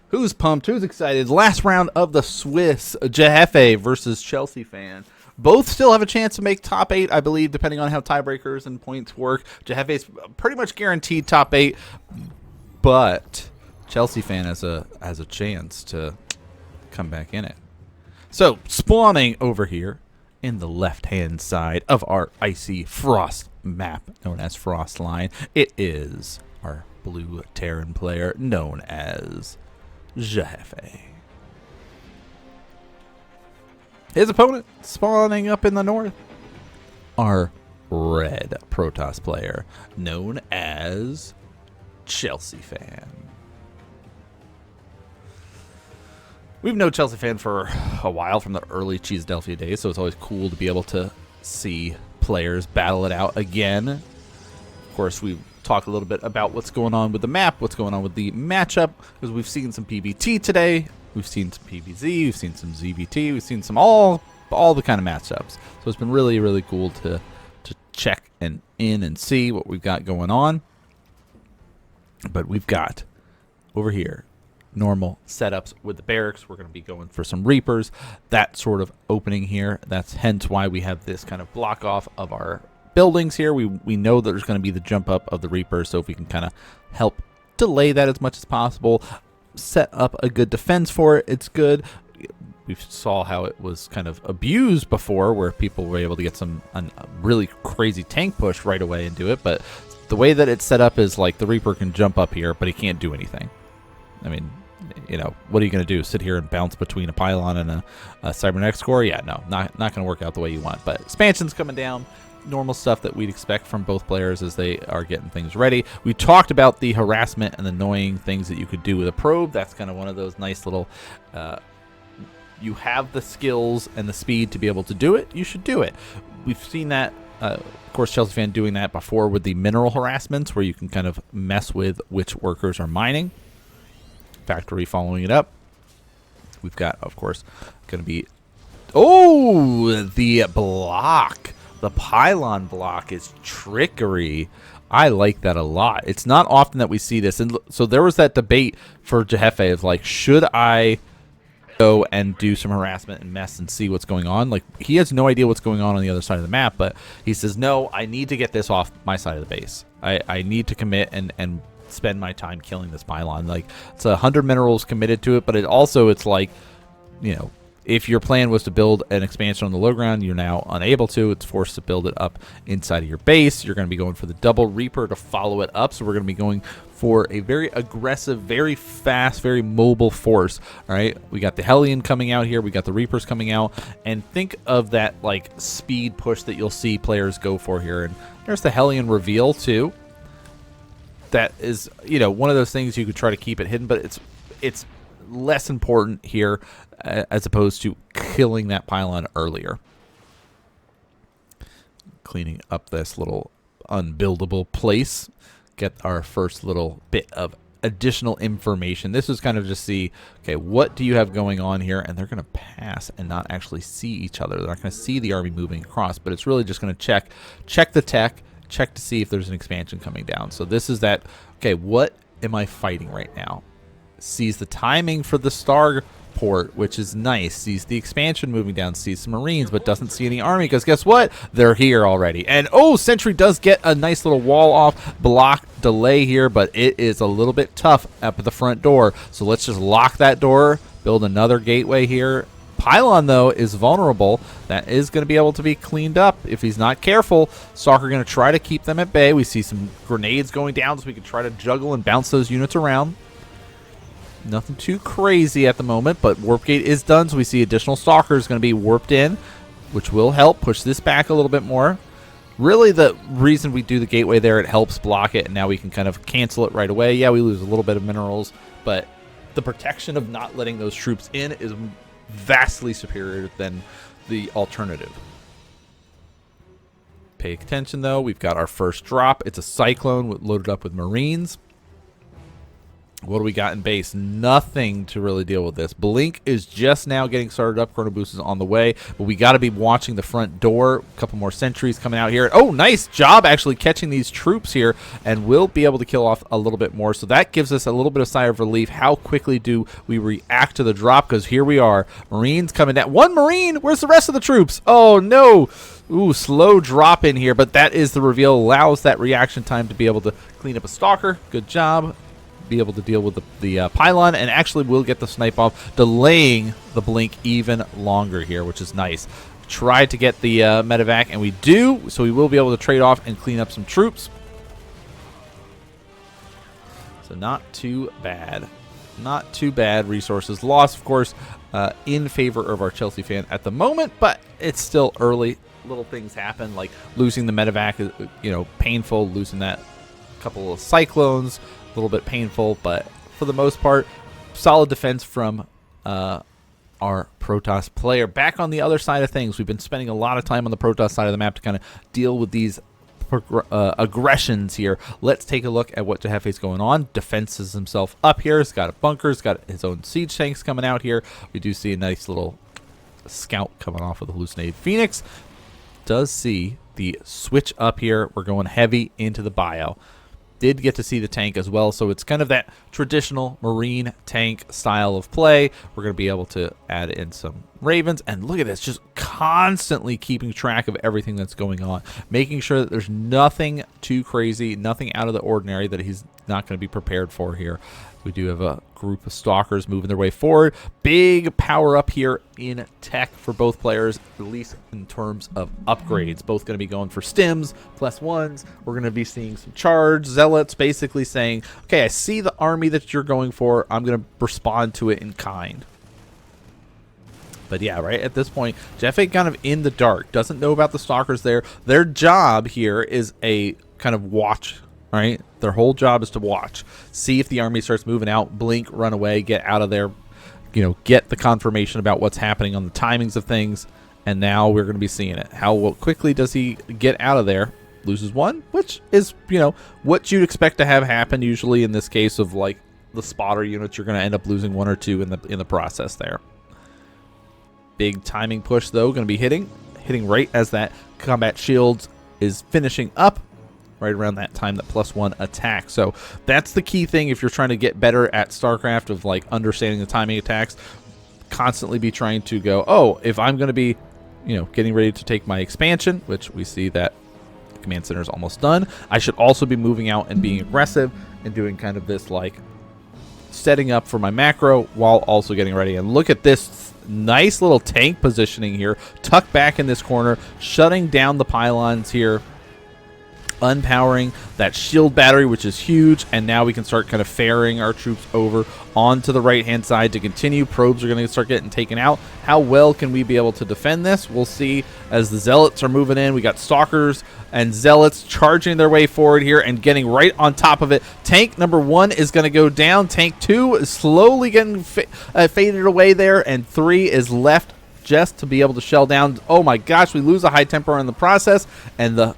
Who's pumped? Who's excited? Last round of the Swiss, Jheffe versus Cheeseadelphia. Both still have a chance to make top 8, I believe, depending on how tiebreakers and points work. Jheffe's pretty much guaranteed top 8, but Cheeseadelphia has a chance to come back in it. So, spawning over here in the left-hand side of our icy frost map, known as Frost Line, it is our blue Terran player, known as Jheffe. His opponent, spawning up in the north, our red Protoss player, known as Cheeseafan. We've known Cheeseafan for a while, from the early Cheeseadelphia days, so it's always cool to be able to see players battle it out again. Of course, we've talked a little bit about what's going on with the map, what's going on with the matchup, because we've seen some PvT today, we've seen some PvZ, we've seen some ZVT, we've seen some all the kind of matchups. So it's been really, really cool to check in and see what we've got going on. But we've got over here normal setups with the barracks. We're going to be going for some Reapers, that sort of opening here. That's hence why we have this kind of block off of our buildings here. We know that there's going to be the jump up of the Reapers, so if we can kind of help delay that as much as possible, set up a good defense for it, it's good. We saw how it was kind of abused before, where people were able to get a really crazy tank push right away and do it, but the way that it's set up is like the Reaper can jump up here, but he can't do anything. I mean, you know, what are you going to do? Sit here and bounce between a pylon and a cybernetics core? Yeah, no, not going to work out the way you want. But expansion's coming down. Normal stuff that we'd expect from both players as they are getting things ready. We talked about the harassment and annoying things that you could do with a probe. That's kind of one of those nice little, you have the skills and the speed to be able to do it, you should do it. We've seen that, of course, Cheeseadelphia doing that before with the mineral harassments, where you can kind of mess with which workers are mining. Factory following it up. We've got, of course, going to be, the block. The pylon block is trickery. I like that a lot. It's not often that we see this. And so there was that debate for Jheffe of like, should I go and do some harassment and mess and see what's going on? Like, he has no idea what's going on the other side of the map, but he says, no, I need to get this off my side of the base. I need to commit and spend my time killing this pylon. Like, it's 100 minerals committed to it, but it's like, you know, if your plan was to build an expansion on the low ground, you're now unable to. It's forced to build it up inside of your base. You're going to be going for the double Reaper to follow it up. So we're going to be going for a very aggressive, very fast, very mobile force. All right, we got the Hellion coming out here. We got the Reapers coming out. And think of that like speed push that you'll see players go for here. And there's the Hellion reveal too. That is, you know, one of those things you could try to keep it hidden, but it's less important here as opposed to killing that pylon earlier. Cleaning up this little unbuildable place. Get our first little bit of additional information. This is kind of just see, okay, what do you have going on here? And they're going to pass and not actually see each other. They're not going to see the army moving across, but it's really just going to check the tech, check to see if there's an expansion coming down. So this is that, okay, what am I fighting right now? Sees the timing for the star port, which is nice. Sees the expansion moving down, sees some Marines, but doesn't see any army because guess what? They're here already. And Sentry does get a nice little wall off block delay here, but it is a little bit tough up at the front door. So let's just lock that door, build another gateway here. Pylon, though, is vulnerable. That is going to be able to be cleaned up if he's not careful. Stalker going to try to keep them at bay. We see some grenades going down so we can try to juggle and bounce those units around. Nothing too crazy at the moment, but Warp Gate is done, so we see additional Stalkers going to be warped in, which will help push this back a little bit more. Really, the reason we do the gateway there, it helps block it, and now we can kind of cancel it right away. Yeah, we lose a little bit of minerals, but the protection of not letting those troops in is vastly superior than the alternative. Pay attention, though. We've got our first drop. It's a Cyclone loaded up with Marines. What do we got in base? Nothing to really deal with this. Blink is just now getting started up. Chrono Boost is on the way, but we got to be watching the front door. A couple more sentries coming out here. Oh, nice job actually catching these troops here, and we'll be able to kill off a little bit more. So that gives us a little bit of sigh of relief. How quickly do we react to the drop? Because here we are. Marines coming down. One Marine. Where's the rest of the troops? Oh, no. Ooh, slow drop in here, but that is the reveal. Allows that reaction time to be able to clean up a Stalker. Good job. Be able to deal with the pylon, and actually will get the snipe off, delaying the blink even longer here, which is nice. Tried to get the medevac, and we do, so we will be able to trade off and clean up some troops. So not too bad. Not too bad. Resources lost, of course, in favor of our Chelsea fan at the moment, but it's still early. Little things happen, like losing the medevac is, you know, painful. Losing that couple of cyclones, a little bit painful, but for the most part, solid defense from our Protoss player. Back on the other side of things, we've been spending a lot of time on the Protoss side of the map to kind of deal with these aggressions here. Let's take a look at what Jheffe's going on. Defenses himself up here. He's got a bunker. He's got his own siege tanks coming out here. We do see a nice little scout coming off with a hallucinated Phoenix. Does see the switch up here. We're going heavy into the bio. Did get to see the tank as well, so it's kind of that traditional Marine tank style of play. We're going to be able to add in some Ravens, and look at this, just constantly keeping track of everything that's going on, making sure that there's nothing too crazy, nothing out of the ordinary that he's not going to be prepared for here. We do have a group of Stalkers moving their way forward. Big power up here in tech for both players, at least in terms of upgrades. Both going to be going for stims, +1s. We're going to be seeing some charge. Zealots basically saying, okay, I see the army that you're going for. I'm going to respond to it in kind. But yeah, right at this point, Jheffe kind of in the dark. Doesn't know about the Stalkers there. Their job here is a kind of watch. Right, their whole job is to watch, see if the army starts moving out, blink, run away, get out of there, you know, get the confirmation about what's happening on the timings of things, and now we're going to be seeing it. How quickly does he get out of there? Loses one, which is, you know, what you'd expect to have happen usually in this case of like the spotter units. You're going to end up losing 1 or 2 in the process there. Big timing push though, going to be hitting right as that combat shields is finishing up. Right around that time, that +1 attack. So that's the key thing if you're trying to get better at StarCraft, of like understanding the timing attacks. Constantly be trying to go, oh, if I'm going to be, you know, getting ready to take my expansion, which we see that the command center is almost done, I should also be moving out and being aggressive and doing kind of this like setting up for my macro while also getting ready. And look at this nice little tank positioning here, tucked back in this corner, shutting down the pylons here, unpowering that shield battery, which is huge, and now we can start kind of ferrying our troops over onto the right hand side to continue. Probes are going to start getting taken out. How well can we be able to defend this? We'll see as the Zealots are moving in. We got Stalkers and Zealots charging their way forward here and getting right on top of it. Tank number 1 is going to go down. Tank 2 is slowly getting faded away there, and 3 is left just to be able to shell down. Oh my gosh, we lose a high tempo in the process, and the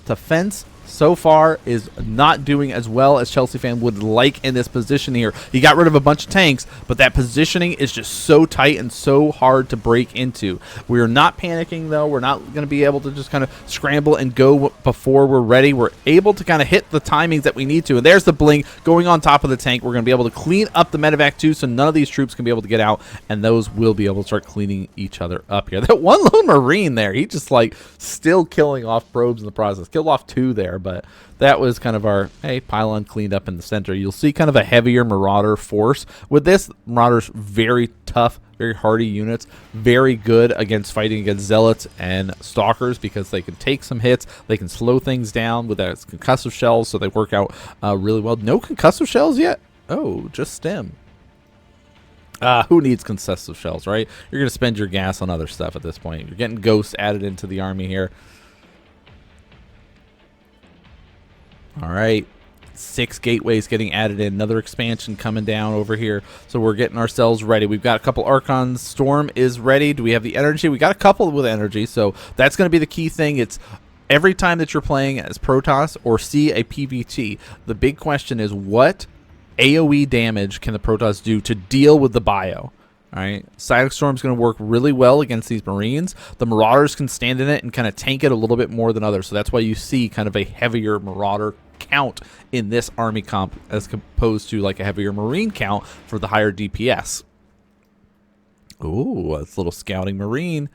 defense so far is not doing as well as Chelseafan would like in this position here. He got rid of a bunch of tanks, but that positioning is just so tight and so hard to break into. We are not panicking, though. We're not going to be able to just kind of scramble and go before we're ready. We're able to kind of hit the timings that we need to. And there's the blink going on top of the tank. We're going to be able to clean up the medevac, too, so none of these troops can be able to get out, and those will be able to start cleaning each other up here. That one lone Marine there, he just, like, still killing off probes in the process. Killed off 2 there, but that was kind of our, hey, pylon cleaned up in the center. You'll see kind of a heavier Marauder force. With this, Marauders very tough, very hardy units, very good against fighting against Zealots and Stalkers because they can take some hits, they can slow things down with that concussive shells, so they work out really well. No concussive shells yet? Oh, just stem. Who needs concussive shells, right? You're going to spend your gas on other stuff at this point. You're getting ghosts added into the army here. All right, 6 gateways getting added in. Another expansion coming down over here. So we're getting ourselves ready. We've got a couple Archons. Storm is ready. Do we have the energy? We got a couple with energy. So that's going to be the key thing. It's every time that you're playing as Protoss or see a PvT, the big question is what AoE damage can the Protoss do to deal with the bio? All right, Psionic Storm's going to work really well against these Marines. The Marauders can stand in it and kind of tank it a little bit more than others. So that's why you see kind of a heavier Marauder count in this army comp as opposed to like a heavier Marine count for the higher DPS. Ooh, that's a little scouting Marine.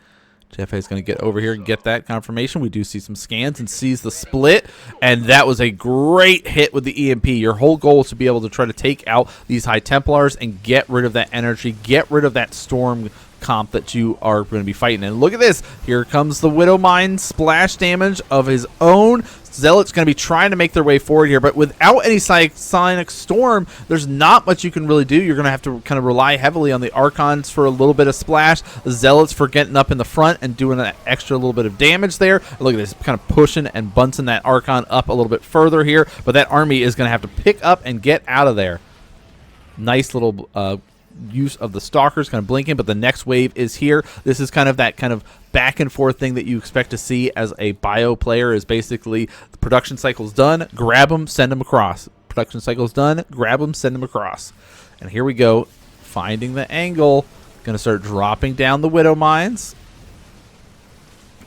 Jheffe is going to get over here and get that confirmation. We do see some scans and sees the split, and that was a great hit with the EMP. Your whole goal is to be able to try to take out these High Templars and get rid of that energy, get rid of that storm comp that you are going to be fighting. And look at this. Here comes the Widow Mine splash damage of his own. Zealot's going to be trying to make their way forward here, but without any Psionic Storm, there's not much you can really do. You're going to have to kind of rely heavily on the Archons for a little bit of splash, the Zealots for getting up in the front and doing an extra little bit of damage there. And look at this, kind of pushing and bunting that Archon up a little bit further here, but that army is going to have to pick up and get out of there. Nice little use of the Stalkers kind of blinking, but the next wave is here. This is kind of that kind of back and forth thing that you expect to see as a bio player, is basically the production cycle's done, grab them, send them across. Production cycle's done, grab them, send them across. And here we go, finding the angle, going to start dropping down the Widow Mines.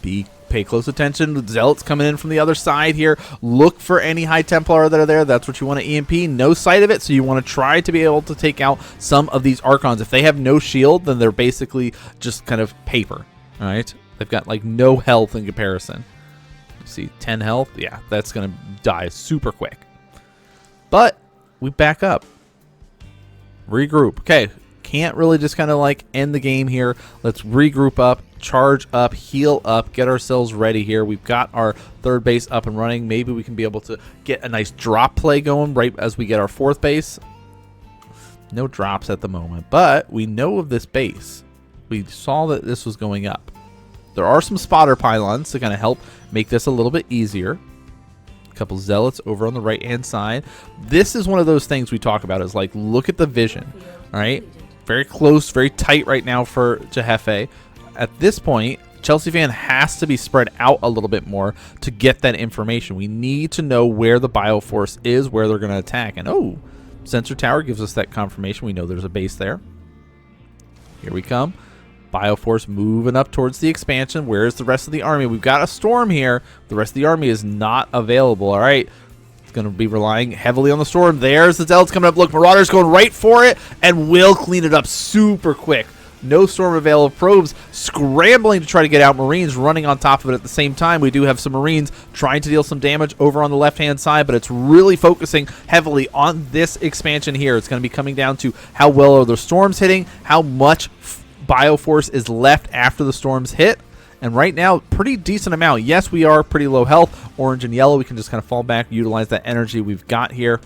Pay close attention. The Zealots coming in from the other side here. Look for any High Templar that are there. That's what you want to EMP. No sight of it, so you want to try to be able to take out some of these Archons. If they have no shield, then they're basically just kind of paper. All right? They've got like no health in comparison. You see 10 health? Yeah, that's going to die super quick. But we back up. Regroup. Okay, can't really just kind of like end the game here. Let's regroup up, charge up, heal up, get ourselves ready here. We've got our third base up and running. Maybe we can be able to get a nice drop play going right as we get our fourth base. No drops at the moment, but we know of this base. We saw that this was going up. There are some spotter pylons to kind of help make this a little bit easier. A couple Zealots over on the right hand side. This is one of those things we talk about, is like, look at the vision. All right, very close, very tight right now for Jheffe. At this point, Chelseafan has to be spread out a little bit more to get that information. We need to know where the Bioforce is, where they're going to attack. And oh, Sensor Tower gives us that confirmation. We know there's a base there. Here we come. Bioforce moving up towards the expansion. Where's the rest of the army? We've got a storm here. The rest of the army is not available. All right. It's going to be relying heavily on the storm. There's the Zealots coming up. Look, Marauders going right for it and will clean it up super quick. No storm available. Probes scrambling to try to get out. Marines running on top of it at the same time. We do have some Marines trying to deal some damage over on the left-hand side, but it's really focusing heavily on this expansion here. It's going to be coming down to how well are the storms hitting, how much Bioforce is left after the storms hit. And right now, pretty decent amount. Yes, we are pretty low health. Orange and yellow, we can just kind of fall back, utilize that energy we've got here.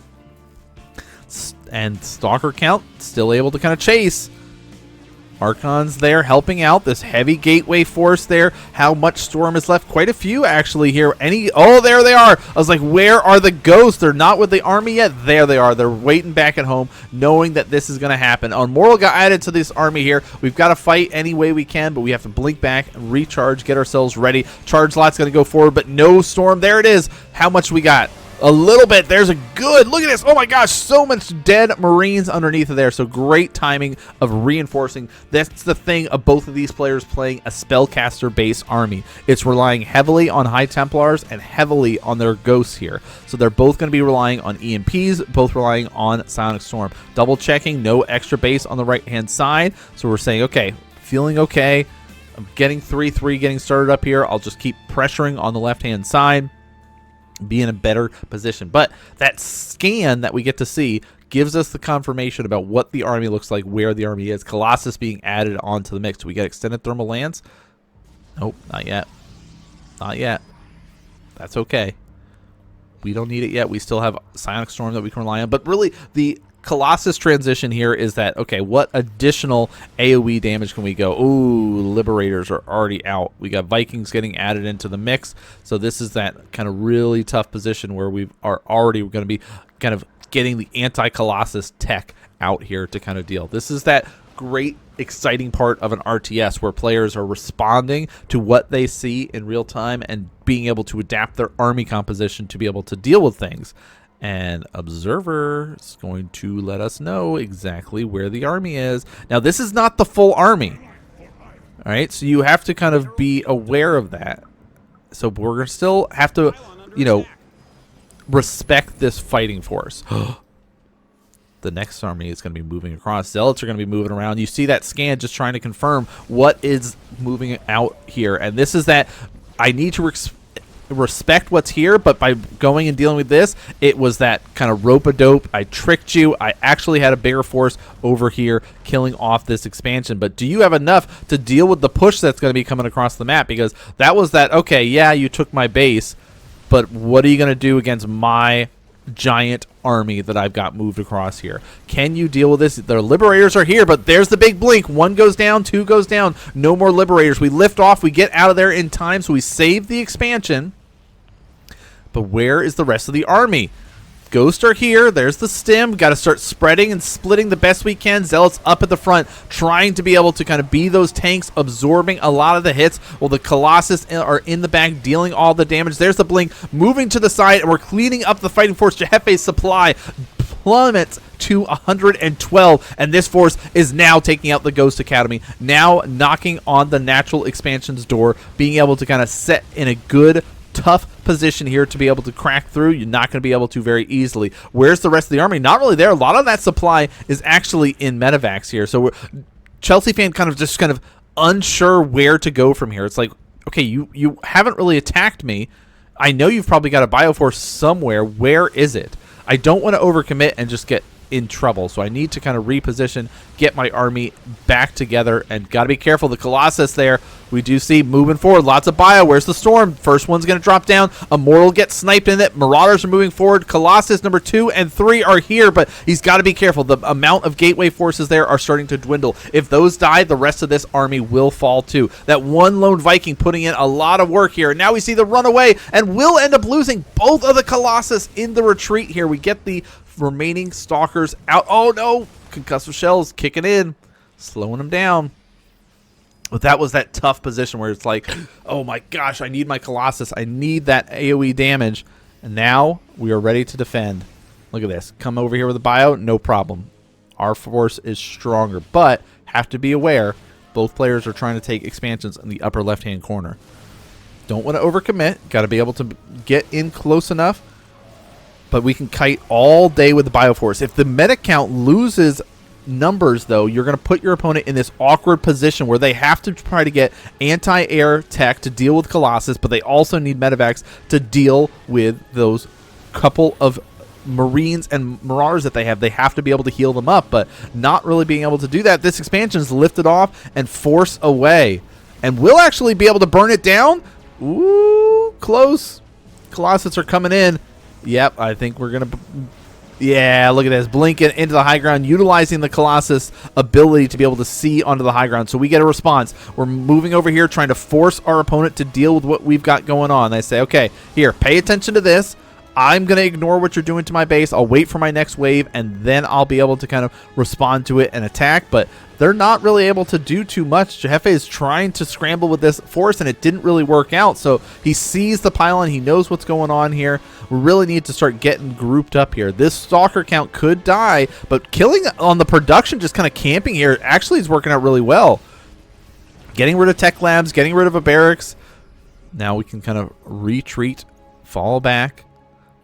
And Stalker count, still able to kind of chase. Archons there helping out. This heavy gateway force there. How much storm is left? Quite a few actually here. Oh, there they are. I was like, where are the ghosts? They're not with the army yet. There they are. They're waiting back at home, knowing that this is going to happen. Moral got added to this army here. We've got to fight any way we can, but we have to blink back and recharge, get ourselves ready. Charge lot's going to go forward, but no storm. There it is. How much we got? A little bit. There's a good look at this. Oh my gosh, so much dead Marines underneath of there. So great timing of reinforcing. That's the thing of both of these players playing a spellcaster base army. It's relying heavily on High Templars and heavily on their ghosts here. So they're both going to be relying on EMPs, both relying on Psionic Storm. Double checking, no extra base on the right hand side. So we're saying, okay, feeling okay. I'm getting 3-3 getting started up here. I'll just keep pressuring on the left hand side, be in a better position. But that scan that we get to see gives us the confirmation about what the army looks like, where the army is. Colossus being added onto the mix. Do we get extended thermal lance? Nope, not yet. Not yet. That's okay. We don't need it yet. We still have Psionic Storm that we can rely on. But really, the Colossus transition here is that, okay, what additional AoE damage can we go? Ooh, Liberators are already out. We got Vikings getting added into the mix. So this is that kind of really tough position where we are already going to be kind of getting the anti-Colossus tech out here to kind of deal. This is that great, exciting part of an RTS where players are responding to what they see in real time and being able to adapt their army composition to be able to deal with things. And Observer is going to let us know exactly where the army is. Now, this is not the full army. All right, so you have to kind of be aware of that. So we're going to still have to, you know, respect this fighting force. The next army is going to be moving across. Zealots are going to be moving around. You see that scan just trying to confirm what is moving out here. And this is that I need to respect what's here, but by going and dealing with this, it was that kind of rope-a-dope. I tricked you. I actually had a bigger force over here killing off this expansion. But do you have enough to deal with the push that's going to be coming across the map? Because that was that, okay, yeah, you took my base, but what are you going to do against my giant army that I've got moved across here? Can you deal with this? The Liberators are here, but there's the big blink. 1 goes down, 2 goes down. No more Liberators. We lift off. We get out of there in time, so we save the expansion. But where is the rest of the army? Ghosts are here. There's the stem. Got to start spreading and splitting the best we can. Zealots up at the front, trying to be able to kind of be those tanks, absorbing a lot of the hits, while the Colossus are in the back, dealing all the damage. There's the blink, moving to the side, and we're cleaning up the fighting force. Jheffe's supply plummets to 112, and this force is now taking out the Ghost Academy, now knocking on the natural expansion's door, being able to kind of set in a good, tough position here to be able to crack through. You're not going to be able to very easily. Where's the rest of the army? Not really there. A lot of that supply is actually in medevacs here. So Chelseafan kind of unsure where to go from here. It's like, okay, you haven't really attacked me. I know you've probably got a bioforce somewhere. Where is it? I don't want to overcommit and just get in trouble, so I need to kind of reposition, get my army back together, and got to be careful. The Colossus there, we do see moving forward. Lots of bio. Where's the Storm? First one's going to drop down. Immortal gets sniped in it. Marauders are moving forward. Colossus number 2 and 3 are here, but he's got to be careful. The amount of gateway forces there are starting to dwindle. If those die, the rest of this army will fall too. That one lone Viking putting in a lot of work here. Now we see the runaway, and we'll end up losing both of the Colossus in the retreat here. We get the remaining stalkers out. Oh no, concussive shells kicking in, slowing them down. But that was that tough position where it's like, oh my gosh, I need my Colossus, I need that AoE damage. And now we are ready to defend. Look at this, come over here with a bio, no problem. Our force is stronger, but have to be aware, both players are trying to take expansions in the upper left hand corner. Don't want to overcommit, got to be able to get in close enough. But we can kite all day with the Bioforce. If the meta count loses numbers, though, you're going to put your opponent in this awkward position where they have to try to get anti-air tech to deal with Colossus, but they also need medevacs to deal with those couple of Marines and Marauders that they have. They have to be able to heal them up, but not really being able to do that. This expansion is lifted off and force away. And we'll actually be able to burn it down. Ooh, close. Colossus are coming in. Yep, I think we're going to... Yeah, look at this. Blinking into the high ground, utilizing the Colossus ability to be able to see onto the high ground. So we get a response. We're moving over here, trying to force our opponent to deal with what we've got going on. They say, okay, here, pay attention to this. I'm going to ignore what you're doing to my base. I'll wait for my next wave, and then I'll be able to kind of respond to it and attack. But they're not really able to do too much. Jheffe is trying to scramble with this force, and it didn't really work out. So he sees the pylon. He knows what's going on here. We really need to start getting grouped up here. This stalker count could die, but killing on the production, just kind of camping here, actually is working out really well. Getting rid of tech labs, getting rid of a barracks. Now we can kind of retreat, fall back.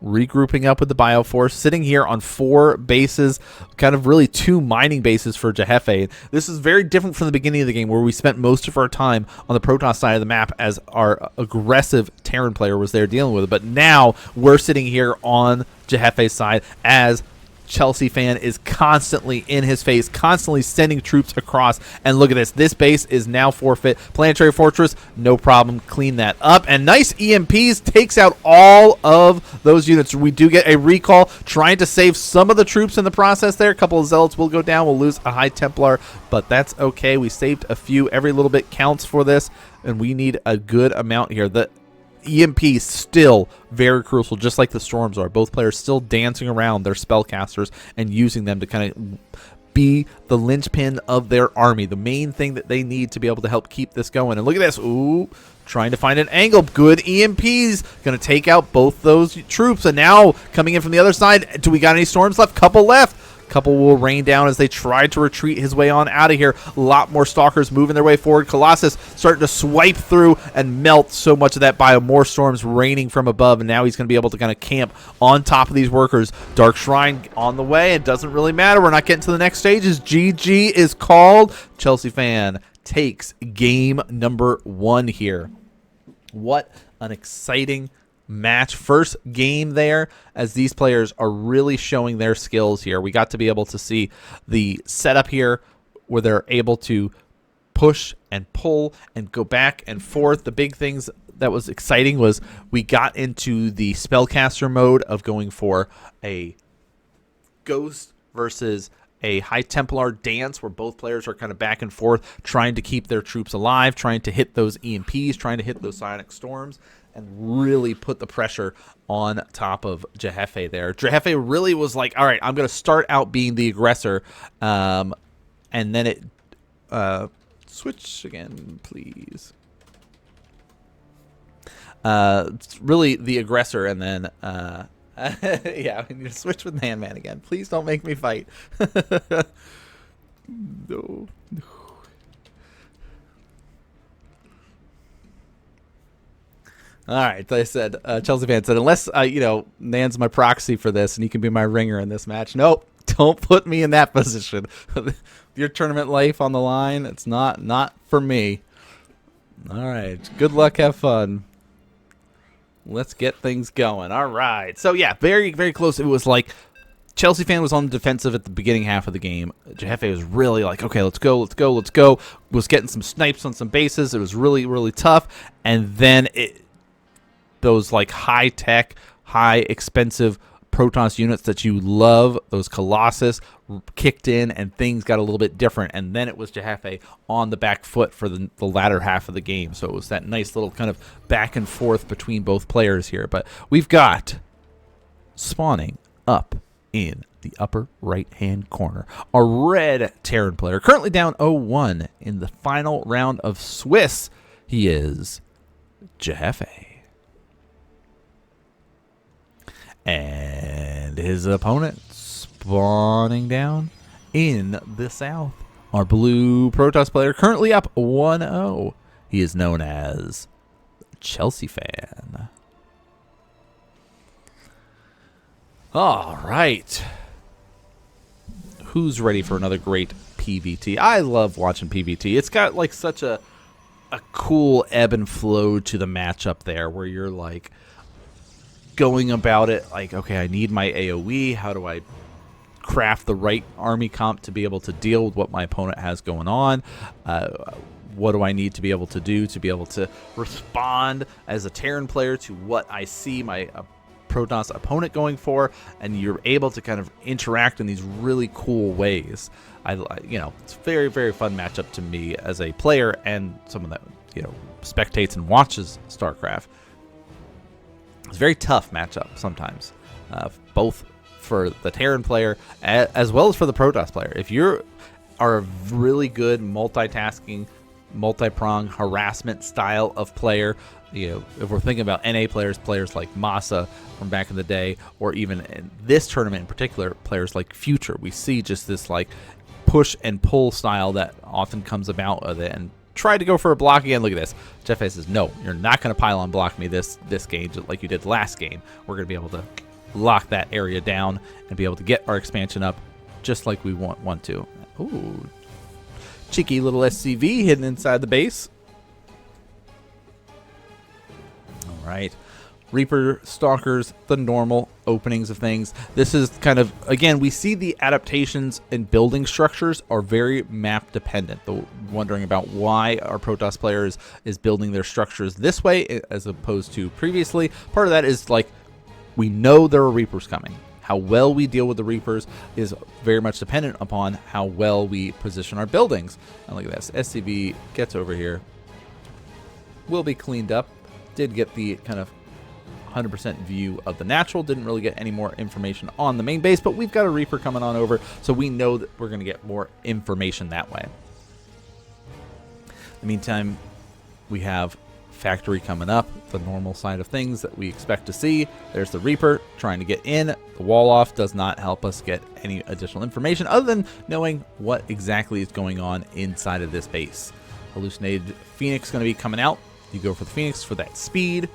Regrouping up with the Bioforce, sitting here on 4 bases, kind of really 2 mining bases for Jheffe. This is very different from the beginning of the game where we spent most of our time on the Protoss side of the map as our aggressive Terran player was there dealing with it. But now we're sitting here on Jheffe's side as Chelseafan is constantly in his face, constantly sending troops across. And look at this. This base is now forfeit. Planetary Fortress, no problem. Clean that up. And nice EMPs takes out all of those units. We do get a recall, trying to save some of the troops in the process there. A couple of Zealots will go down. We'll lose a High Templar, but that's okay. We saved a few. Every little bit counts for this, and we need a good amount here. The EMP still very crucial, just like the Storms are. Both players still dancing around their spellcasters and using them to kind of be the linchpin of their army, the main thing that they need to be able to help keep this going. And look at this. Ooh, trying to find an angle. Good EMPs. Going to take out both those troops. And now coming in from the other side, do we got any storms left? Couple left. Couple will rain down as they try to retreat his way on out of here. A lot more stalkers moving their way forward. Colossus starting to swipe through and melt so much of that bio. More storms raining from above, and now he's going to be able to kind of camp on top of these workers. Dark Shrine on the way. It doesn't really matter. We're not getting to the next stages. GG is called. Cheeseafan takes game number 1 here. What an exciting match. First game there as these players are really showing their skills here. We got to be able to see the setup here where they're able to push and pull and go back and forth. The big things that was exciting was we got into the spellcaster mode of going for a ghost versus a High Templar dance where both players are kind of back and forth trying to keep their troops alive, trying to hit those EMPs, trying to hit those Psionic Storms, and really put the pressure on top of Jheffe there. Jheffe really was like, all right, I'm going to start out being the aggressor. And then it... switch again, please. It's really the aggressor, and then... yeah, we need to switch with NanMan again. Please don't make me fight. No. All right, I said, Cheeseafan said, unless, you know, Nan's my proxy for this and he can be my ringer in this match. Nope, don't put me in that position. Your tournament life on the line, it's not for me. All right, good luck, have fun. Let's get things going. All right, so yeah, very, very close. It was like Cheeseafan was on the defensive at the beginning half of the game. Jheffe was really like, okay, let's go, let's go, let's go. Was getting some snipes on some bases. It was really, really tough. And then those like high-tech, high-expensive Protoss units that you love, those Colossus, kicked in and things got a little bit different. And then it was Jheffe on the back foot for the latter half of the game. So it was that nice little kind of back and forth between both players here. But we've got spawning up in the upper right-hand corner a red Terran player, currently down 0-1 in the final round of Swiss. He is Jheffe. And his opponent spawning down in the south. Our blue Protoss player currently up 1-0. He is known as Cheeseafan. All right. Who's ready for another great PvT? I love watching PvT. It's got like such a cool ebb and flow to the matchup there where you're like going about it like, okay, I need my AoE. How do I craft the right army comp to be able to deal with what my opponent has going on? What do I need to be able to do to be able to respond as a Terran player to what I see my Protoss opponent going for? And you're able to kind of interact in these really cool ways. You know, it's a very, very fun matchup to me as a player and someone that, you know, spectates and watches StarCraft. It's a very tough matchup sometimes, both for the Terran player as well as for the Protoss player. If you are a really good multitasking, multi-prong harassment style of player, you know, if we're thinking about NA players like Masa from back in the day, or even in this tournament in particular, players like Future, we see just this like push and pull style that often comes about of it, and try to go for a block again. Look at this. Jheffe says, no, you're not going to pylon block me this game just like you did last game. We're going to be able to lock that area down and be able to get our expansion up just like we want to. Ooh, cheeky little SCV hidden inside the base. All right. Reaper, Stalkers, the normal openings of things. This is kind of, again, we see the adaptations and building structures are very map dependent. Wondering about why our Protoss players is building their structures this way as opposed to previously. Part of that is like, we know there are Reapers coming. How well we deal with the Reapers is very much dependent upon how well we position our buildings. And look at this. SCV gets over here. Will be cleaned up. Did get the kind of 100% view of the natural. Didn't really get any more information on the main base, but we've got a Reaper coming on over, so we know that we're going to get more information that way. In the meantime, we have factory coming up, the normal side of things that we expect to see. There's the Reaper trying to get in. The wall off does not help us get any additional information other than knowing what exactly is going on inside of this base. Hallucinated Phoenix going to be coming out. You go for the Phoenix for that speed.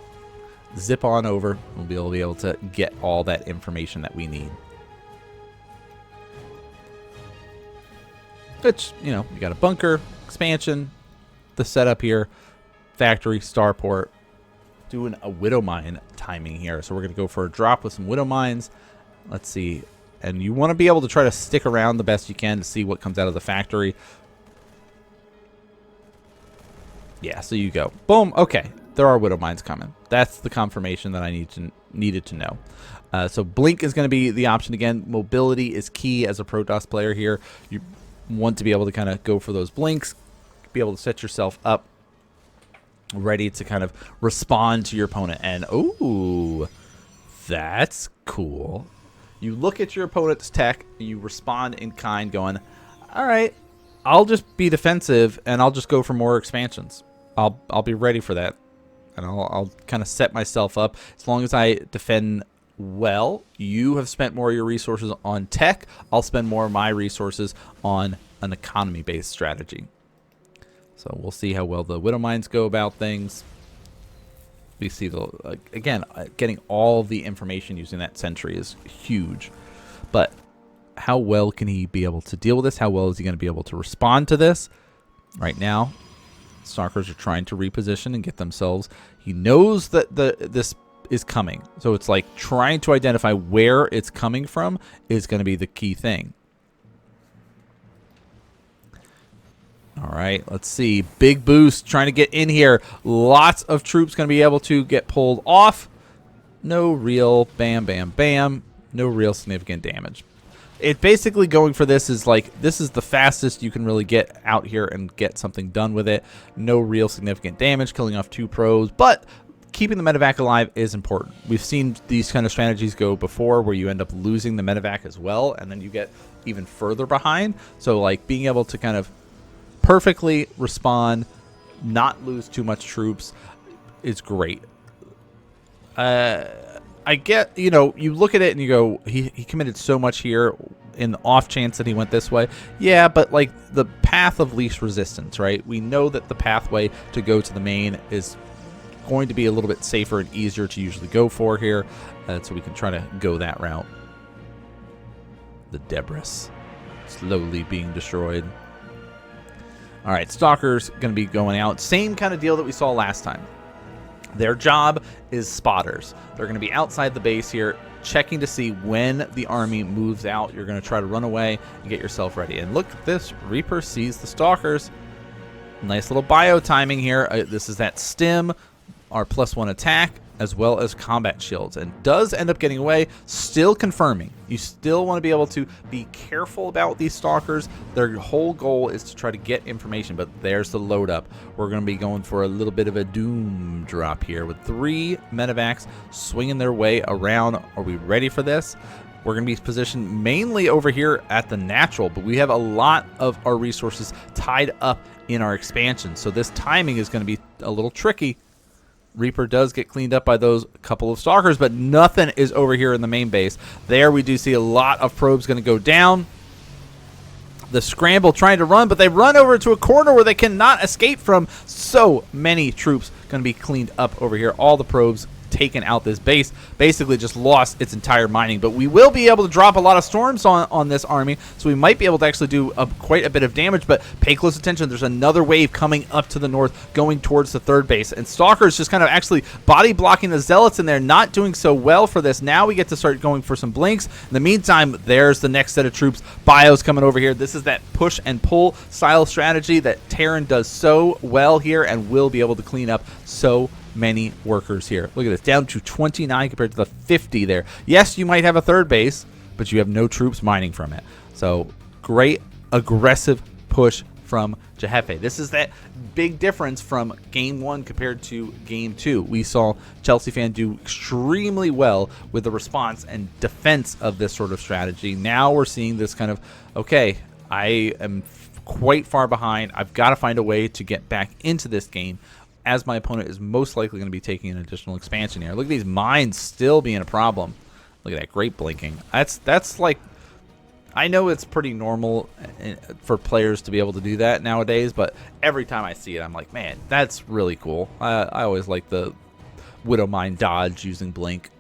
Zip on over. We'll be able to get all that information that we need. Which, you know, you got a bunker, expansion, the setup here, factory, starport, doing a Widow Mine timing here. So we're going to go for a drop with some Widow Mines. Let's see. And you want to be able to try to stick around the best you can to see what comes out of the factory. Yeah, so you go. Boom. Okay. There are Widow Mines coming. That's the confirmation that I needed to know. So Blink is going to be the option again. Mobility is key as a Protoss player here. You want to be able to kind of go for those blinks, be able to set yourself up ready to kind of respond to your opponent. And, ooh, that's cool. You look at your opponent's tech, and you respond in kind going, all right, I'll just be defensive, and I'll just go for more expansions. I'll be ready for that. And I'll kind of set myself up. As long as I defend well, you have spent more of your resources on tech. I'll spend more of my resources on an economy-based strategy. So we'll see how well the Widow Mines go about things. We see, again, getting all the information using that sentry is huge. But how well can he be able to deal with this? How well is he going to be able to respond to this? Right now, Stalkers are trying to reposition and get themselves. He knows that this is coming. So it's like trying to identify where it's coming from is going to be the key thing. All right, let's see. Big boost trying to get in here. Lots of troops going to be able to get pulled off. No real bam, bam, bam. No real significant damage. It basically going for this is like, this is the fastest you can really get out here and get something done with it. No real significant damage, killing off 2 pros, but keeping the medevac alive is important. We've seen these kind of strategies go before where you end up losing the medevac as well, and then you get even further behind. So like being able to kind of perfectly respond, not lose too much troops is great. I get, you know, you look at it and you go, he committed so much here in the off chance that he went this way. Yeah, but like the path of least resistance, right? We know that the pathway to go to the main is going to be a little bit safer and easier to usually go for here. So we can try to go that route. The Debris slowly being destroyed. All right, Stalkers going to be going out. Same kind of deal that we saw last time. Their job is spotters. They're going to be outside the base here, checking to see when the army moves out. You're going to try to run away and get yourself ready. And look at this. Reaper sees the Stalkers. Nice little bio timing here. This is that stim, our +1 attack, as well as combat shields, and does end up getting away. Still confirming. You still want to be able to be careful about these Stalkers. Their whole goal is to try to get information, but there's the load up. We're going to be going for a little bit of a doom drop here with 3 medevacs swinging their way around. Are we ready for this? We're going to be positioned mainly over here at the natural, but we have a lot of our resources tied up in our expansion, so this timing is going to be a little tricky. Reaper does get cleaned up by those couple of Stalkers, but nothing is over here in the main base. There we do see a lot of probes going to go down. The scramble trying to run, but they run over to a corner where they cannot escape from. So many troops going to be cleaned up over here. All the probes taken out this base, basically just lost its entire mining. But we will be able to drop a lot of storms on this army, so we might be able to actually do quite a bit of damage. But pay close attention, there's another wave coming up to the north going towards the 3rd base, and Stalkers just kind of actually body blocking the Zealots in there, not doing so well for this. Now we get to start going for some blinks. In the meantime, there's the next set of troops. Bios coming over here. This is that push and pull style strategy that Terran does so well here and will be able to clean up so many workers here. Look at this, down to 29 compared to the 50 there. Yes, you might have a 3rd base, but you have no troops mining from it. So great aggressive push from Jheffe. This is that big difference from game 1 compared to game 2. We saw Chelseafan do extremely well with the response and defense of this sort of strategy. Now we're seeing this kind of, okay, I am quite far behind. I've got to find a way to get back into this game, as my opponent is most likely going to be taking an additional expansion here. Look at these mines still being a problem. Look at that, great blinking. That's like, I know it's pretty normal for players to be able to do that nowadays, but every time I see it, I'm like, man, that's really cool. I always like the Widow Mine dodge using blink.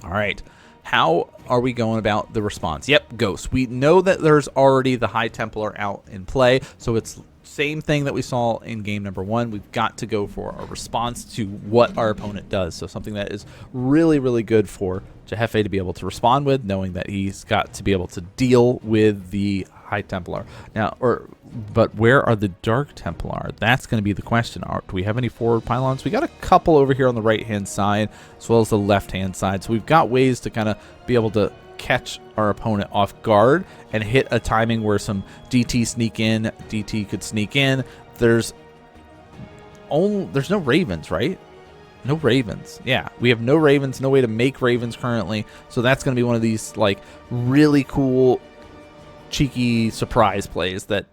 All right. How are we going about the response? Yep, Ghost. We know that there's already the High Templar out in play, so it's same thing that we saw in game number 1. We've got to go for a response to what our opponent does. So something that is really, really good for Jheffe to be able to respond with, knowing that he's got to be able to deal with the High Templar. Now, but where are the Dark Templar? That's going to be the question. Do we have any forward pylons? We got a couple over here on the right-hand side, as well as the left-hand side. So we've got ways to kind of be able to catch our opponent off guard and hit a timing where some DT sneak in, DT could sneak in. There's no Ravens, right? No Ravens. Yeah, we have no Ravens, no way to make Ravens currently. So that's going to be one of these like really cool, cheeky surprise plays that,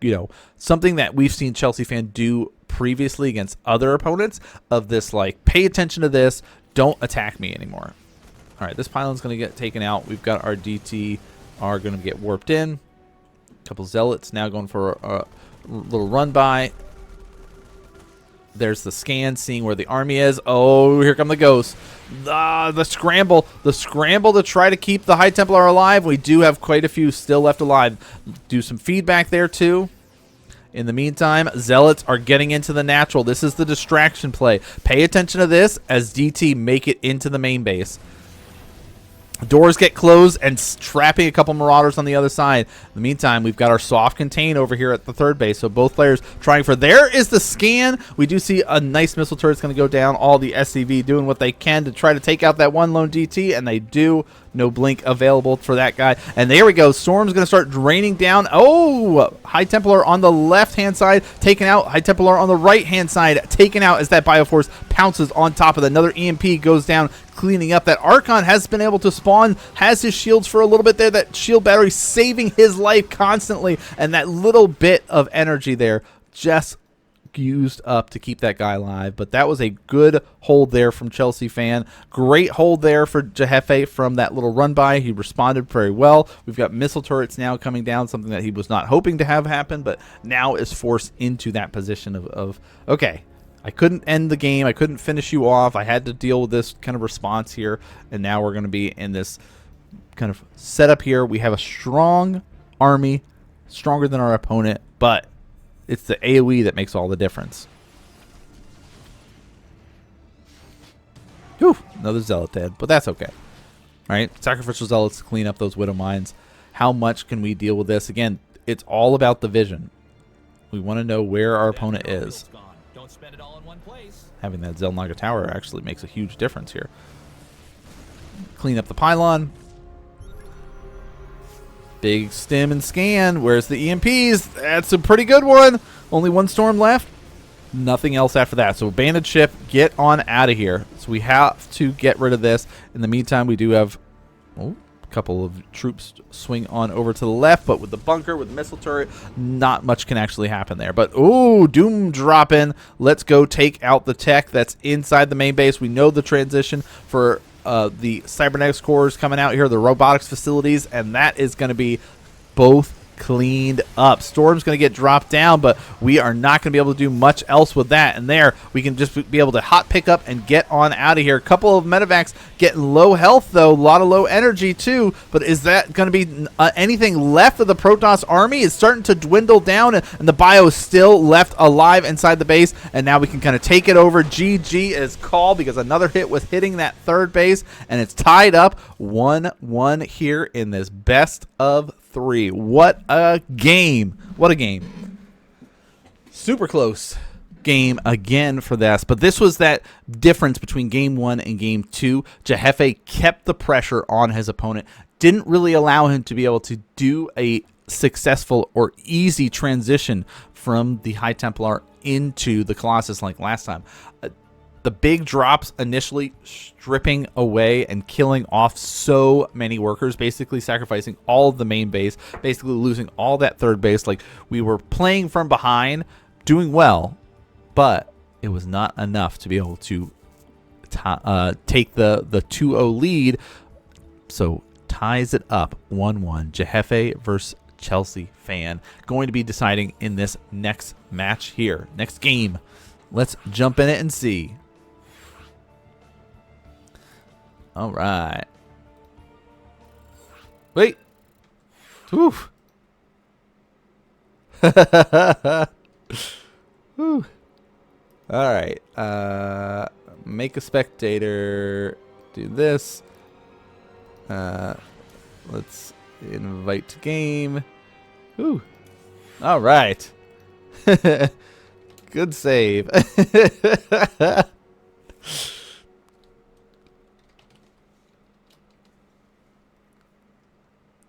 you know, something that we've seen Chelseafan do previously against other opponents of this, like, pay attention to this, don't attack me anymore. All right, this pylon's going to get taken out. We've got our DT are going to get warped in. A couple Zealots now going for a little run by. There's the scan, seeing where the army is. Oh, here come the ghosts. The scramble to try to keep the High Templar alive. We do have quite a few still left alive. Do some feedback there too. In the meantime, Zealots are getting into the natural. This is the distraction play. Pay attention to this as DT make it into the main base. Doors get closed and trapping a couple Marauders on the other side. In the meantime, we've got our soft contain over here at the third base. So both players trying for, there is the scan. We do see a nice missile turret's going to go down. All the SCV doing what they can to try to take out that one lone DT, and they do. No blink available for that guy. And there we go. Storm's going to start draining down. Oh, High Templar on the left-hand side taken out. High Templar on the right-hand side taken out as that Bioforce pounces on top of it. Another EMP goes down, cleaning up. That Archon has been able to spawn, has his shields for a little bit there. That shield battery saving his life constantly. And that little bit of energy there just used up to keep that guy alive. But that was a good hold there from Chelseafan. Great hold there for Jheffe from that little run by. He responded very well. We've got missile turrets now coming down, something that he was not hoping to have happen, but now is forced into that position of okay, I couldn't end the game, I couldn't finish you off, I had to deal with this kind of response here, and now we're going to be in this kind of setup here. We have a strong army, stronger than our opponent, but it's the AoE that makes all the difference. Whew, another Zealot dead, but that's okay. All right, Sacrificial Zealots to clean up those Widow Mines. How much can we deal with this? Again, it's all about the vision. We want to know where our opponent is. Don't spend it all in one place. Having that Zelnaga Tower actually makes a huge difference here. Clean up the pylon. Big stim and scan. Where's the EMPs? That's a pretty good one. Only one storm left. Nothing else after that. So abandoned ship, get on out of here. So we have to get rid of this. In the meantime, we do have a couple of troops swing on over to the left, but with the bunker, with the missile turret, not much can actually happen there. But ooh, Doom drop in. Let's go take out the tech that's inside the main base. We know the transition for the cybernetics cores coming out here, the robotics facilities, and that is going to be both cleaned up. Storm's going to get dropped down, but we are not going to be able to do much else with that. And there, we can just be able to hot pick up and get on out of here. A couple of medevacs getting low health, though. A lot of low energy, too. But is that going to be anything left of the Protoss army? It's starting to dwindle down, and the bio is still left alive inside the base. And now we can kind of take it over. GG is called because another hit was hitting that third base, and it's tied up 1-1 here in this best of 3. What a game. What a game. Super close game again for this, but this was that difference between game 1 and game 2. Jheffe kept the pressure on his opponent, didn't really allow him to be able to do a successful or easy transition from the High Templar into the Colossus like last time. The big drops initially stripping away and killing off so many workers, basically sacrificing all of the main base, basically losing all that third base. Like, we were playing from behind, doing well, but it was not enough to be able to take the 2-0 lead. So ties it up 1-1. Jheffe versus Cheeseadelphia going to be deciding in this next match here, next game. Let's jump in it and see. All right. Wait. Oof. Whew. All right. Make a spectator. Do this. Let's invite to game. Ooh. All right. Good save.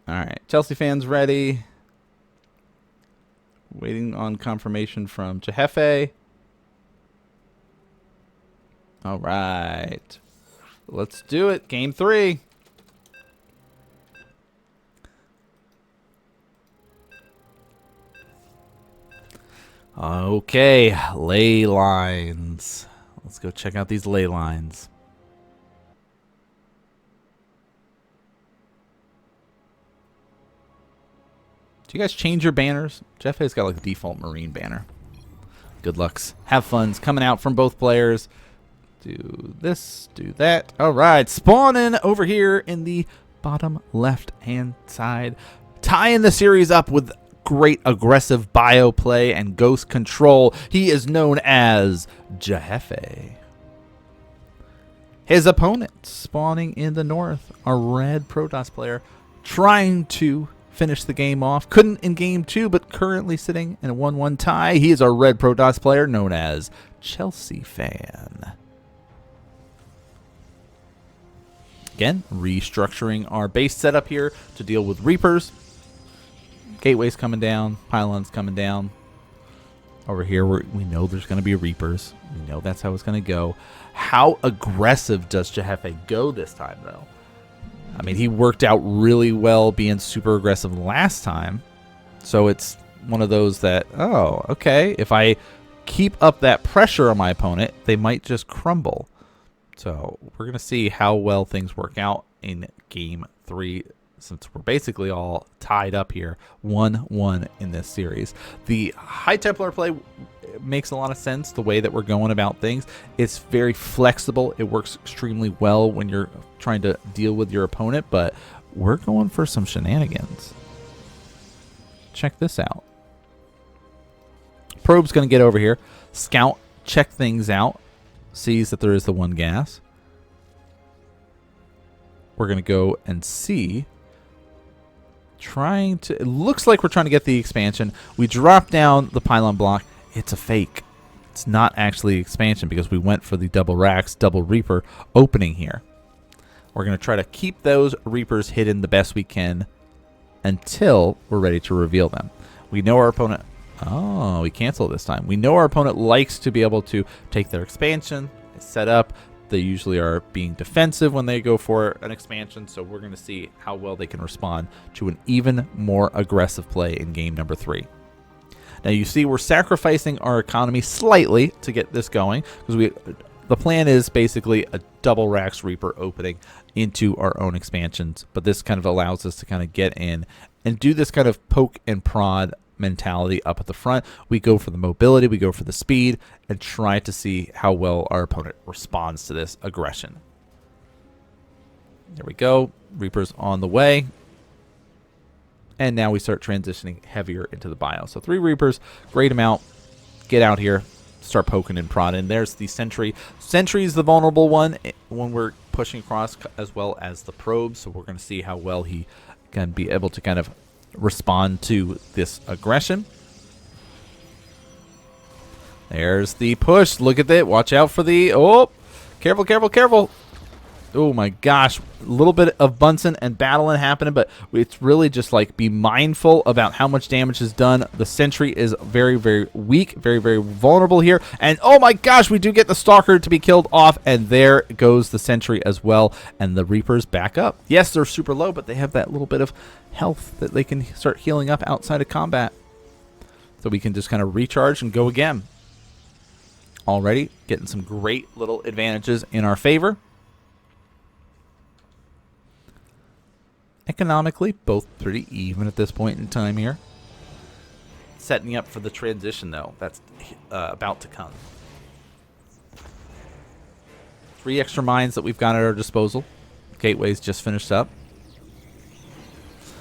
All right, Chelsea fans ready. Waiting on confirmation from Jheffe. All right, let's do it. Game 3. Okay, ley lines. Let's go check out these ley lines. Do you guys change your banners? Jheffe's got like the default Marine banner. Good lucks. Have fun's coming out from both players. Do this, do that. All right, spawning over here in the bottom left-hand side. Tying the series up with great aggressive bio play and ghost control. He is known as Jheffe. His opponent spawning in the north, a red Protoss player, trying to finish the game off. Couldn't in game 2, but currently sitting in a 1-1 tie. He is our red Protoss player known as Cheeseadelphia. Again, restructuring our base setup here to deal with Reapers. Gateways coming down, pylons coming down. Over here, we know there's going to be Reapers. We know that's how it's going to go. How aggressive does Jheffe go this time, though? I mean, he worked out really well being super aggressive last time. So it's one of those that, oh, okay, if I keep up that pressure on my opponent, they might just crumble. So we're going to see how well things work out in game 3, since we're basically all tied up here, 1-1 in this series. The High Templar play makes a lot of sense, the way that we're going about things. It's very flexible. It works extremely well when you're trying to deal with your opponent, but we're going for some shenanigans. Check this out. Probe's going to get over here, scout, check things out, sees that there is the 1 gas. We're going to go and see. It looks like we're trying to get the expansion. We drop down the pylon block. It's a fake. It's not actually expansion because we went for the double racks, double Reaper opening here. We're going to try to keep those Reapers hidden the best we can until we're ready to reveal them. We know our opponent. Oh, we cancel this time. We know our opponent likes to be able to take their expansion, set up. They usually are being defensive when they go for an expansion, so we're going to see how well they can respond to an even more aggressive play in game number 3. Now you see we're sacrificing our economy slightly to get this going, because the plan is basically a double racks Reaper opening into our own expansions, but this kind of allows us to kind of get in and do this kind of poke and prod mentality up at the front. We go for the mobility, we go for the speed, and try to see how well our opponent responds to this aggression. There we go. Reapers on the way. And now we start transitioning heavier into the bio. So 3 Reapers, great amount. Get out here, start poking and prodding. There's the Sentry. Sentry is the vulnerable one when we're pushing across, as well as the Probe. So we're going to see how well he can be able to kind of respond to this aggression. There's the push. Look at that. Watch out for the... Oh, careful, careful, careful. Oh my gosh, a little bit of Bunsen and battling happening, but it's really just like be mindful about how much damage is done. The sentry is very, very weak, very, very vulnerable here. And oh my gosh, we do get the Stalker to be killed off, and there goes the sentry as well. And the Reapers back up. Yes, they're super low, but they have that little bit of health that they can start healing up outside of combat. So we can just kind of recharge and go again. Already getting some great little advantages in our favor. Economically, both pretty even at this point in time here. Setting up for the transition, though. That's about to come. 3 extra mines that we've got at our disposal. Gateway's just finished up.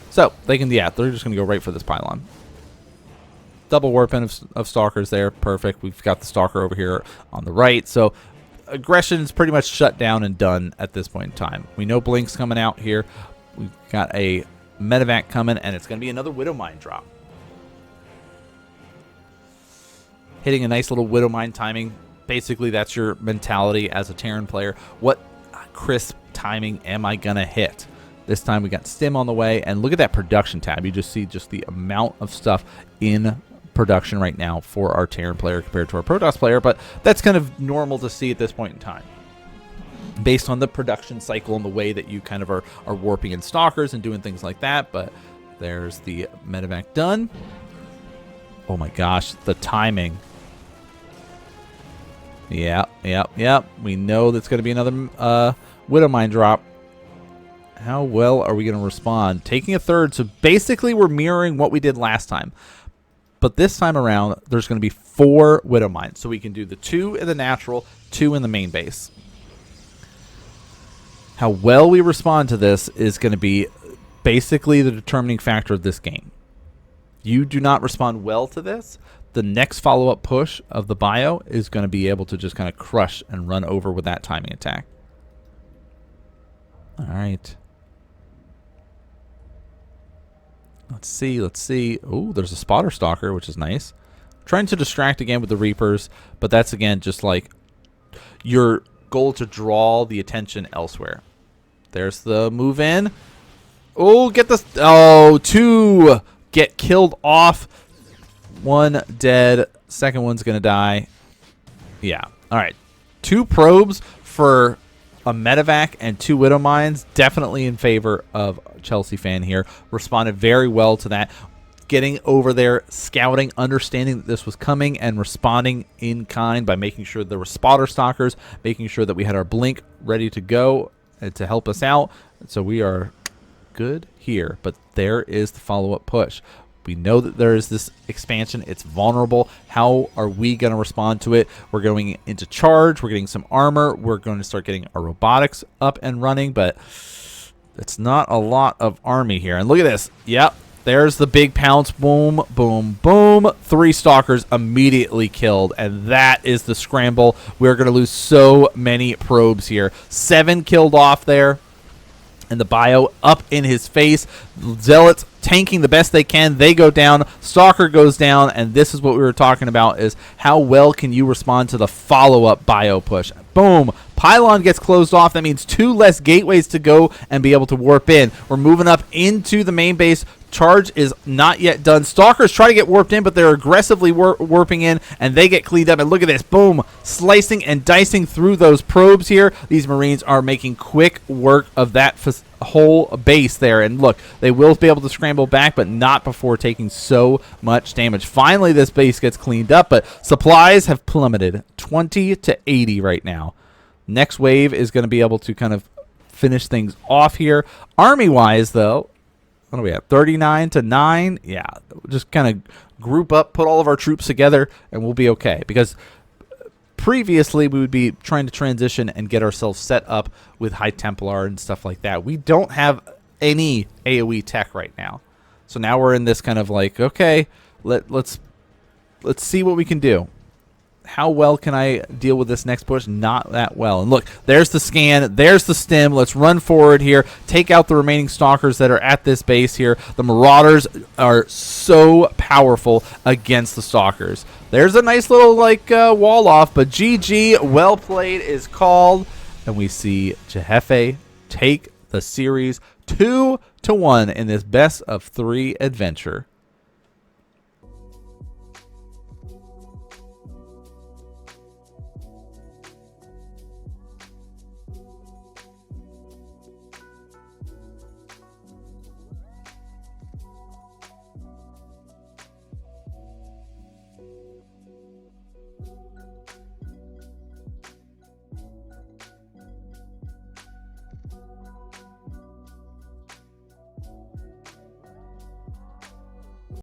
So, they can, yeah, they're just going to go right for this pylon. Double warping of Stalkers there. Perfect. We've got the Stalker over here on the right. So, aggression is pretty much shut down and done at this point in time. We know Blink's coming out here. We've got a medevac coming, and it's going to be another Widow Mine drop. Hitting a nice little Widow Mine timing. Basically, that's your mentality as a Terran player. What crisp timing am I going to hit? This time we got Stim on the way, and look at that production tab. You just see just the amount of stuff in production right now for our Terran player compared to our Protoss player, but that's kind of normal to see at this point in time, based on the production cycle and the way that you kind of are warping in Stalkers and doing things like that. But there's the medevac done. Oh my gosh, the timing. Yeah. We know that's going to be another Widow Mine drop. How well are we going to respond? Taking a third, so basically we're mirroring what we did last time. But this time around, there's going to be 4 Widow Mines. So we can do the 2 in the natural, 2 in the main base. How well we respond to this is going to be basically the determining factor of this game. You do not respond well to this, the next follow-up push of the bio is going to be able to just kind of crush and run over with that timing attack. All right. Let's see. Oh, there's a spotter stalker, which is nice. Trying to distract again with the Reapers, but that's again just like your goal to draw the attention elsewhere. There's the move in. Oh, get this. Oh, 2 get killed off. 1 dead. Second one's going to die. Yeah. All right. 2 probes for a medevac and 2 Widow Mines. Definitely in favor of Chelseafan here. Responded very well to that. Getting over there, scouting, understanding that this was coming, and responding in kind by making sure there were spotter stalkers, making sure that we had our blink ready to go to help us out. So we are good here. But there is the follow-up push. We know that there is this expansion. It's vulnerable. How are we going to respond to it? We're going into charge. We're getting some armor. We're going to start getting our robotics up and running, but it's not a lot of army here. And look at this. Yep. There's the big pounce. Boom, boom, boom. 3 stalkers immediately killed, and that is the scramble. We're going to lose so many probes here. 7 killed off there. And the bio up in his face. Zealots tanking the best they can. They go down. Stalker goes down. And this is what we were talking about, is how well can you respond to the follow-up bio push. Boom. Pylon gets closed off. That means 2 less gateways to go and be able to warp in. We're moving up into the main base. Charge is not yet done. Stalkers try to get warped in, but they're aggressively warping in, and they get cleaned up. And look at this. Boom. Slicing and dicing through those probes here. These Marines are making quick work of that whole base there. And look, they will be able to scramble back, but not before taking so much damage. Finally, this base gets cleaned up, but supplies have plummeted 20 to 80 right now. Next wave is going to be able to kind of finish things off here. Army-wise, though, what are we at? 39 to 9? Yeah, just kind of group up, put all of our troops together, and we'll be okay. Because previously, we would be trying to transition and get ourselves set up with High Templar and stuff like that. We don't have any AoE tech right now. So now we're in this kind of like, okay, let's see what we can do. How well can I deal with this next push? Not that well. And look, there's the scan. There's the stim. Let's run forward here. Take out the remaining stalkers that are at this base here. The Marauders are so powerful against the stalkers. There's a nice little like wall off, but GG, well played is called. and we see Jheffe take the series 2-1 in this best of 3 adventure.